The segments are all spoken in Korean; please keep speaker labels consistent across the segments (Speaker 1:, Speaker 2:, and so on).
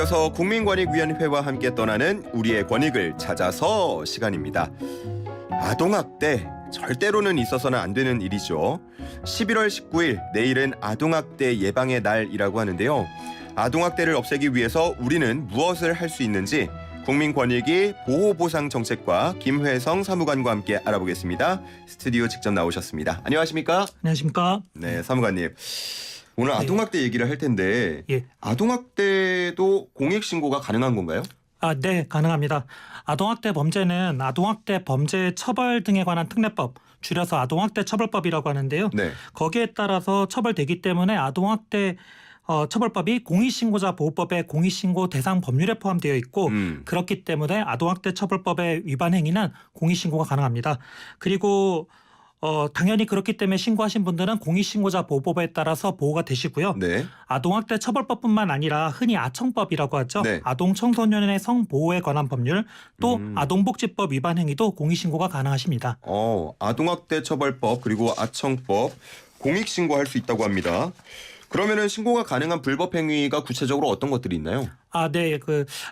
Speaker 1: 이어서 국민권익위원회와 함께 떠나는 우리의 권익을 찾아서 시간입니다. 아동학대 절대로는 있어서는 안 되는 일이죠. 11월 19일 내일은 아동학대 예방의 날이라고 하는데요. 아동학대를 없애기 위해서 우리는 무엇을 할 수 있는지 국민권익위 보호보상정책과 김회성 사무관과 함께 알아보겠습니다. 스튜디오 직접 나오셨습니다. 안녕하십니까?
Speaker 2: 안녕하십니까?
Speaker 1: 네, 사무관님. 오늘 아동학대 얘기를 할 텐데 아동학대도 공익신고가 가능한 건가요?
Speaker 2: 네, 가능합니다. 아동학대 범죄는 아동학대 범죄 처벌 등에 관한 특례법, 줄여서 아동학대 처벌법이라고 하는데요.
Speaker 1: 네.
Speaker 2: 거기에 따라서 처벌되기 때문에 아동학대 처벌법이 공익신고자 보호법의 공익신고 대상 법률에 포함되어 있고 그렇기 때문에 아동학대 처벌법의 위반 행위는 공익신고가 가능합니다. 그리고 당연히 그렇기 때문에 신고하신 분들은 공익신고자 보호법에 따라서 보호가 되시고요.
Speaker 1: 네.
Speaker 2: 아동학대 처벌법뿐만 아니라 흔히 아청법이라고 하죠.
Speaker 1: 네.
Speaker 2: 아동 청소년의 성보호에 관한 법률 또 아동복지법 위반 행위도 공익신고가 가능하십니다.
Speaker 1: 아동학대 처벌법 그리고 아청법 공익신고할 수 있다고 합니다. 그러면은 신고가 가능한 불법 행위가 구체적으로 어떤 것들이 있나요?
Speaker 2: 네.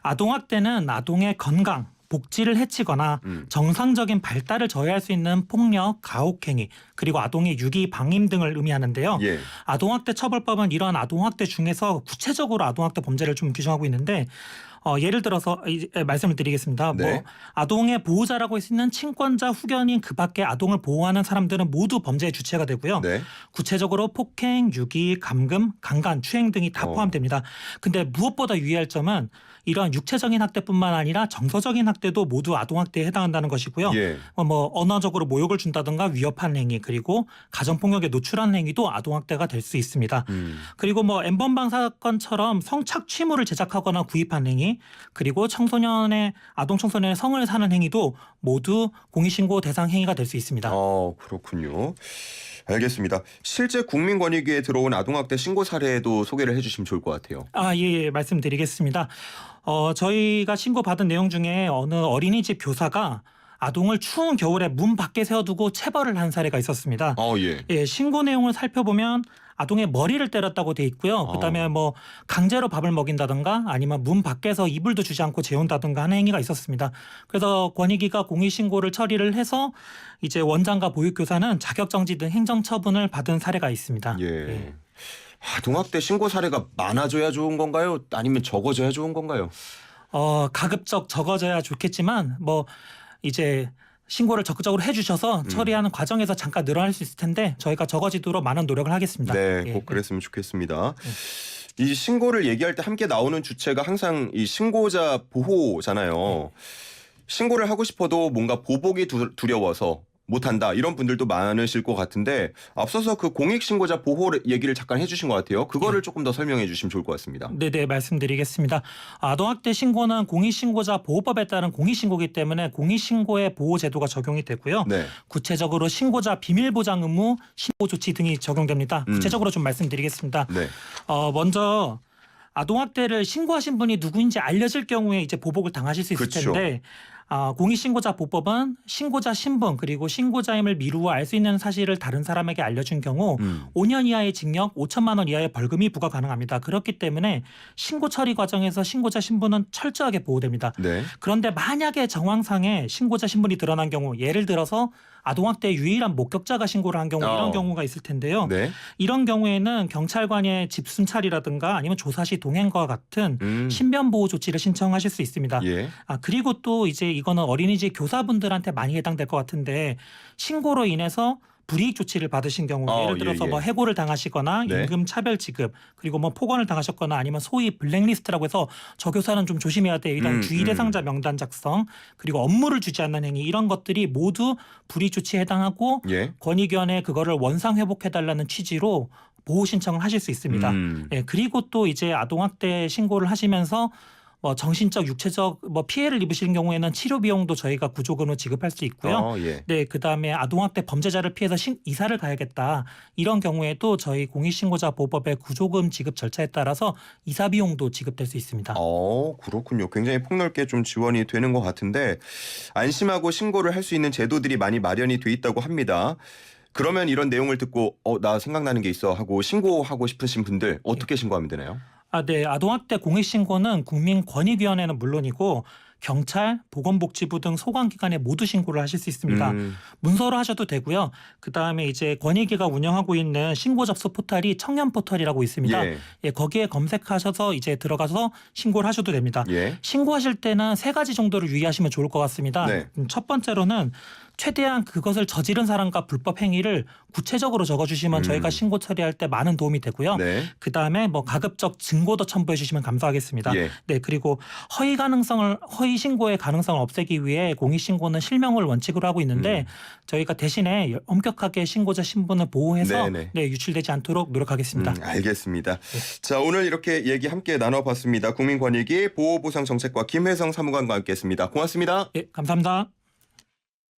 Speaker 2: 아동학대는 아동의 건강, 복지를 해치거나 정상적인 발달을 저해할 수 있는 폭력, 가혹행위 그리고 아동의 유기, 방임 등을 의미하는데요.
Speaker 1: 예.
Speaker 2: 아동학대 처벌법은 이러한 아동학대 중에서 구체적으로 아동학대 범죄를 좀 규정하고 있는데 예를 들어서 말씀을 드리겠습니다.
Speaker 1: 네.
Speaker 2: 아동의 보호자라고 할 수 있는 친권자, 후견인 그 밖에 아동을 보호하는 사람들은 모두 범죄의 주체가 되고요.
Speaker 1: 네.
Speaker 2: 구체적으로 폭행, 유기, 감금, 강간, 추행 등이 다 포함됩니다. 근데 무엇보다 유의할 점은 이러한 육체적인 학대뿐만 아니라 정서적인 학대도 모두 아동학대에 해당한다는 것이고요.
Speaker 1: 예.
Speaker 2: 언어적으로 모욕을 준다든가 위협한 행위 그리고 가정폭력에 노출한 행위도 아동학대가 될 수 있습니다. 그리고 N번방 사건처럼 성착취물을 제작하거나 구입한 행위 그리고 아동 청소년의 성을 사는 행위도 모두 공익신고 대상 행위가 될 수 있습니다.
Speaker 1: 그렇군요. 알겠습니다. 실제 국민권익위에 들어온 아동학대 신고 사례도 소개를 해주시면 좋을 것 같아요.
Speaker 2: 예, 말씀드리겠습니다. 저희가 신고받은 내용 중에 어느 어린이집 교사가 아동을 추운 겨울에 문 밖에 세워두고 체벌을 한 사례가 있었습니다.
Speaker 1: 예.
Speaker 2: 신고 내용을 살펴보면 아동의 머리를 때렸다고 돼 있고요. 그다음에 강제로 밥을 먹인다든가 아니면 문 밖에서 이불도 주지 않고 재운다든가 하는 행위가 있었습니다. 그래서 권익위가 공익신고를 처리를 해서 이제 원장과 보육교사는 자격정지 등 행정처분을 받은 사례가 있습니다.
Speaker 1: 예. 아동학대 신고 사례가 많아져야 좋은 건가요? 아니면 적어져야 좋은 건가요?
Speaker 2: 가급적 적어져야 좋겠지만 이제 신고를 적극적으로 해주셔서 처리하는 과정에서 잠깐 늘어날 수 있을 텐데 저희가 적어지도록 많은 노력을 하겠습니다.
Speaker 1: 네, 꼭 그랬으면 좋겠습니다. 이 신고를 얘기할 때 함께 나오는 주체가 항상 이 신고자 보호잖아요. 신고를 하고 싶어도 뭔가 보복이 두려워서 못한다 이런 분들도 많으실 것 같은데 앞서서 그 공익신고자 보호 얘기를 잠깐 해주신 것 같아요. 그거를 조금 더 설명해 주시면 좋을 것 같습니다.
Speaker 2: 네, 말씀드리겠습니다. 아동학대 신고는 공익신고자 보호법에 따른 공익신고이기 때문에 공익신고의 보호제도가 적용이 되고요.
Speaker 1: 네.
Speaker 2: 구체적으로 신고자 비밀보장 의무, 신고 조치 등이 적용됩니다. 구체적으로 좀 말씀드리겠습니다.
Speaker 1: 네.
Speaker 2: 먼저 아동학대를 신고하신 분이 누구인지 알려질 경우에 이제 보복을 당하실 수 있을 텐데 공익신고자 보호법은 신고자 신분 그리고 신고자임을 미루어 알 수 있는 사실을 다른 사람에게 알려준 경우 5년 이하의 징역 5천만 원 이하의 벌금이 부과 가능합니다. 그렇기 때문에 신고 처리 과정에서 신고자 신분은 철저하게 보호됩니다.
Speaker 1: 네.
Speaker 2: 그런데 만약에 정황상에 신고자 신분이 드러난 경우 예를 들어서 아동학대의 유일한 목격자가 신고를 한 경우 이런 경우가 있을 텐데요.
Speaker 1: 네.
Speaker 2: 이런 경우에는 경찰관의 집순찰이라든가 아니면 조사 시 동행과 같은 신변보호 조치를 신청하실 수 있습니다.
Speaker 1: 예.
Speaker 2: 그리고 또 이제 이거는 어린이집 교사분들한테 많이 해당될 것 같은데 신고로 인해서 불이익 조치를 받으신 경우 예를 들어서 해고를 당하시거나 임금 차별 지급 그리고 폭언을 당하셨거나 아니면 소위 블랙리스트라고 해서 저 교사는 좀 조심해야 돼 이런 주의 대상자 명단 작성 그리고 업무를 주지 않는 행위 이런 것들이 모두 불이익 조치에 해당하고 권익위원회에 그거를 원상 회복해달라는 취지로 보호 신청을 하실 수 있습니다. 그리고 또 이제 아동학대 신고를 하시면서 정신적, 육체적 피해를 입으시는 경우에는 치료 비용도 저희가 구조금으로 지급할 수 있고요. 네, 그다음에 아동학대 범죄자를 피해서 이사를 가야겠다. 이런 경우에도 저희 공익신고자 보호법의 구조금 지급 절차에 따라서 이사 비용도 지급될 수 있습니다.
Speaker 1: 그렇군요. 굉장히 폭넓게 좀 지원이 되는 것 같은데 안심하고 신고를 할 수 있는 제도들이 많이 마련이 돼 있다고 합니다. 그러면 이런 내용을 듣고 나 생각나는 게 있어 하고 신고하고 싶으신 분들 어떻게 신고하면 되나요?
Speaker 2: 네. 아동학대 공익신고는 국민권익위원회는 물론이고 경찰, 보건복지부 등 소관기관에 모두 신고를 하실 수 있습니다. 문서로 하셔도 되고요. 그다음에 이제 권익위가 운영하고 있는 신고 접수 포털이 청년 포털이라고 있습니다. 예, 거기에 검색하셔서 이제 들어가서 신고를 하셔도 됩니다. 신고하실 때는 3가지 정도를 유의하시면 좋을 것 같습니다. 첫 번째로는 최대한 그것을 저지른 사람과 불법 행위를 구체적으로 적어주시면 저희가 신고 처리할 때 많은 도움이 되고요. 그다음에 뭐 가급적 증거도 첨부해 주시면 감사하겠습니다. 네, 그리고 허위 신고의 가능성을 없애기 위해 공익신고는 실명을 원칙으로 하고 있는데 저희가 대신에 엄격하게 신고자 신분을 보호해서 유출되지 않도록 노력하겠습니다.
Speaker 1: 알겠습니다. 자, 오늘 이렇게 얘기 함께 나눠봤습니다. 국민권익위 보호보상정책과 김혜성 사무관과 함께했습니다. 고맙습니다.
Speaker 2: 감사합니다.